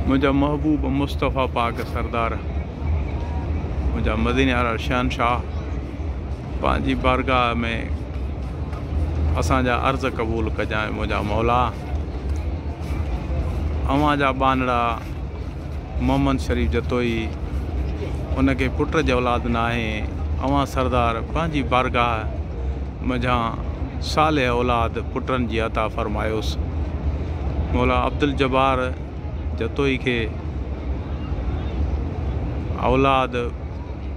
मुझा महबूब मुस्तफ़ा पाक सरदार मुझा मदीने वारा शहनशाह पांजी बारगाह में असांजा अर्ज़ क़बूल कजाएं। मुझा मौला अवां जा बानड़ा मोहम्मद शरीफ जतोई उनके पुट जो औलाद ना है। अवां सरदार पांजी बारगाह मुझा साले औलाद पुटन जी अता फरमायोस। मौला अब्दुल जब्बार जतोई के औलाद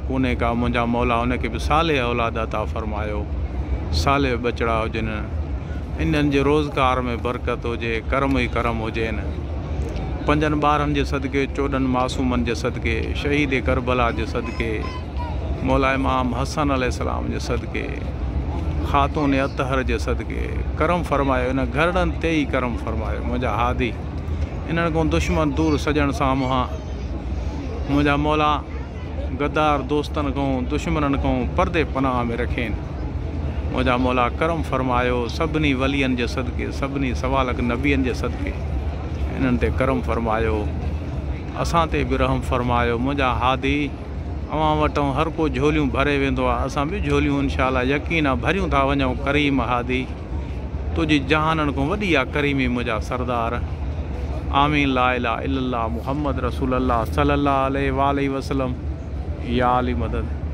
कोने का मुझा मौला उनके भी साले औलाद अता फरमायो। साले बचड़ा हुजन, इन्हनि जे रोज़गार में बरकत हुजे, करम ही करम हुजन। 5 ॿारनि जे सदके, 14 मासूमनि जे सदके, शहीद करबला जे सदके, मौला इमाम हसन अलैहिस्सलाम जे सदके, ख़ातून अतहर जे सदके करम फरमायो। इन घरड़नि ते ही करम फरमायो। मुझा हादी इन्हनि को दुश्मन दूर सजण सां मुहा मुझा मौला गद्दार दोस्तन को दुश्मनन को पर्दे पनाह में रखें। मुझा मौला करम फरमायो। सभिनी वलियन जे सदके, सभिनी सवालक नबियन जे सदके इन्हनि ते करम फरमायो। असां ते भी रहम फरमायो। मुझा हादी अवां वटों हर को झोलियूं भरे वेंदो आहे, असां भी झोलियूं इंशाअल्लाह यकीन आहे भरियूं था वञूं। करीम हादी तुझी जहानन को वॾी आहे करीमी मुझा सरदार। आमीन। ला इलाहा इल्लल्लाह मुहम्मद रसूलुल्लाह सल्लल्लाहु अलैहि वसल्लम। या अली मदद।